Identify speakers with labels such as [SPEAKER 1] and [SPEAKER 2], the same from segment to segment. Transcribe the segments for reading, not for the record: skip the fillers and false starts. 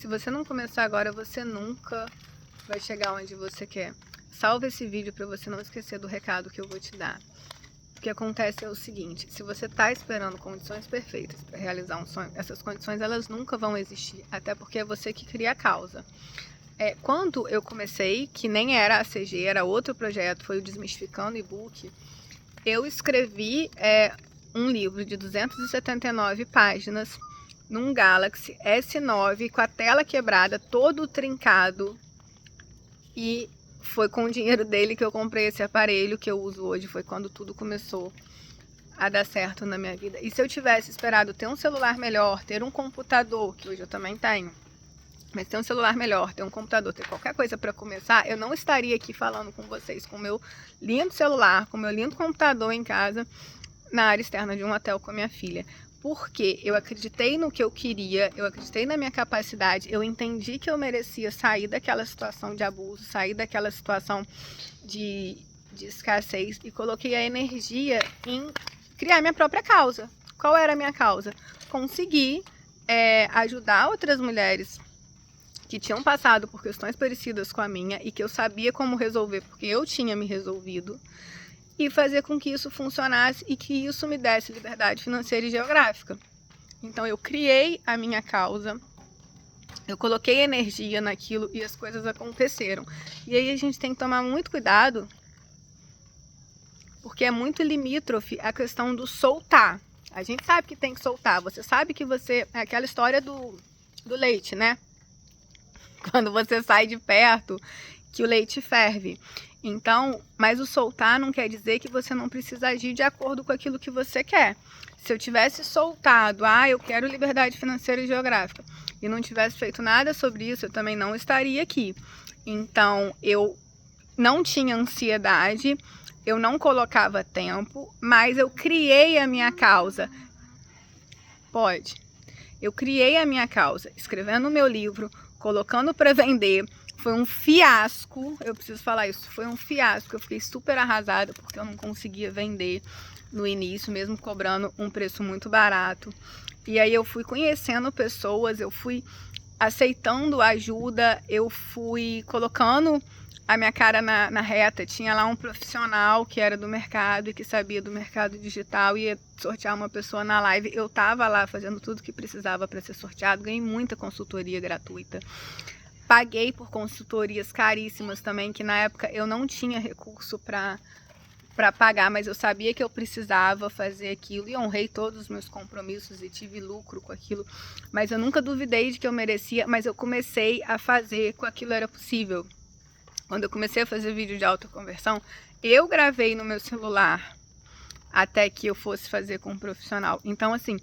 [SPEAKER 1] Se você não começar agora, você nunca vai chegar onde você quer. Salva esse vídeo para você não esquecer do recado que eu vou te dar. O que acontece é o seguinte: se você está esperando condições perfeitas para realizar um sonho, essas condições elas nunca vão existir, até porque é você que cria a causa. Quando eu comecei, que nem era a CG, era outro projeto, foi o Desmistificando e-book, eu escrevi um livro de 279 páginas num Galaxy S9 com a tela quebrada, todo trincado, e foi com o dinheiro dele que eu comprei esse aparelho que eu uso hoje. Foi quando tudo começou a dar certo na minha vida. E se eu tivesse esperado ter um celular melhor, ter um computador, que hoje eu também tenho, mas ter um celular melhor, ter um computador, ter qualquer coisa para começar, eu não estaria aqui falando com vocês com o meu lindo celular, com o meu lindo computador em casa, na área externa de um hotel com a minha filha. Porque eu acreditei no que eu queria, eu acreditei na minha capacidade, eu entendi que eu merecia sair daquela situação de abuso, sair daquela situação de escassez, e coloquei a energia em criar minha própria causa. Qual era a minha causa? Conseguir ajudar outras mulheres que tinham passado por questões parecidas com a minha e que eu sabia como resolver, porque eu tinha me resolvido, e fazer com que isso funcionasse e que isso me desse liberdade financeira e geográfica. Então eu criei a minha causa, eu coloquei energia naquilo e as coisas aconteceram. E aí a gente tem que tomar muito cuidado, porque é muito limítrofe a questão do soltar. A gente sabe que tem que soltar, você sabe que você... É aquela história do leite, né? Quando você sai de perto, que o leite ferve. Então, mas o soltar não quer dizer que você não precisa agir de acordo com aquilo que você quer. Se eu tivesse soltado, eu quero liberdade financeira e geográfica, e não tivesse feito nada sobre isso, eu também não estaria aqui. Então, eu não tinha ansiedade, eu não colocava tempo, mas eu criei a minha causa. Eu criei a minha causa, escrevendo o meu livro, colocando para vender. Foi um fiasco, eu preciso falar isso, foi um fiasco. Eu fiquei super arrasada porque eu não conseguia vender no início, mesmo cobrando um preço muito barato. E aí eu fui conhecendo pessoas, eu fui aceitando ajuda, eu fui colocando a minha cara na reta. Tinha lá um profissional que era do mercado e que sabia do mercado digital, ia sortear uma pessoa na live. Eu tava lá fazendo tudo que precisava para ser sorteado, ganhei muita consultoria gratuita. Paguei por consultorias caríssimas também, que na época eu não tinha recurso para pagar, mas eu sabia que eu precisava fazer aquilo e honrei todos os meus compromissos e tive lucro com aquilo. Mas eu nunca duvidei de que eu merecia, mas eu comecei a fazer com aquilo era possível. Quando eu comecei a fazer vídeo de autoconversão, eu gravei no meu celular até que eu fosse fazer com um profissional. Então, assim,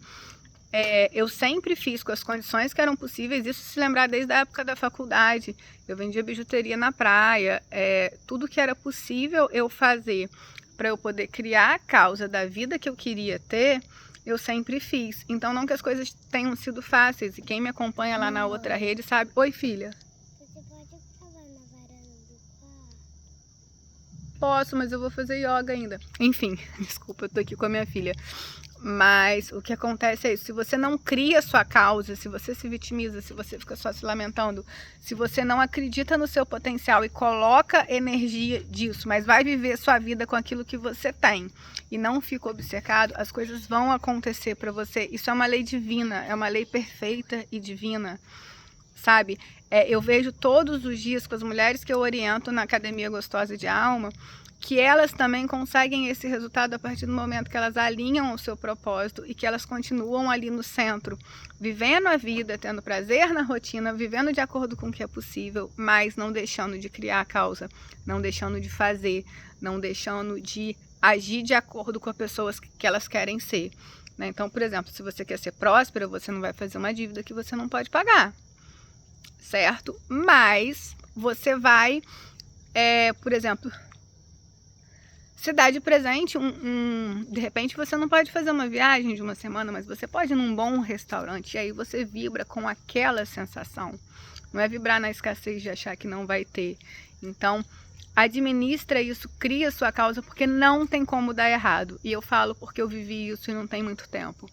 [SPEAKER 1] eu sempre fiz com as condições que eram possíveis, isso se lembrar desde a época da faculdade. Eu vendia bijuteria na praia, tudo que era possível eu fazer para eu poder criar a causa da vida que eu queria ter, eu sempre fiz. Então não que as coisas tenham sido fáceis, e quem me acompanha lá na outra rede sabe... Oi, filha.
[SPEAKER 2] Você pode falar na varanda do quarto?
[SPEAKER 1] Posso, mas eu vou fazer yoga ainda. Enfim, desculpa, eu tô aqui com a minha filha. Mas o que acontece é isso: se você não cria a sua causa, se você se vitimiza, se você fica só se lamentando, se você não acredita no seu potencial e coloca energia disso, mas vai viver sua vida com aquilo que você tem e não fica obcecado, as coisas vão acontecer para você. Isso é uma lei divina, é uma lei perfeita e divina, sabe? Eu vejo todos os dias com as mulheres que eu oriento na Academia Gostosa de Alma, que elas também conseguem esse resultado a partir do momento que elas alinham o seu propósito e que elas continuam ali no centro, vivendo a vida, tendo prazer na rotina, vivendo de acordo com o que é possível, mas não deixando de criar a causa, não deixando de fazer, não deixando de agir de acordo com as pessoas que elas querem ser, né? Então, por exemplo, se você quer ser próspera, você não vai fazer uma dívida que você não pode pagar, certo? Mas você vai, por exemplo... Você dá de presente de repente você não pode fazer uma viagem de uma semana, mas você pode ir num bom restaurante, e aí você vibra com aquela sensação. Não é vibrar na escassez de achar que não vai ter. Então, administra isso, cria sua causa, porque não tem como dar errado. E eu falo porque eu vivi isso e não tem muito tempo.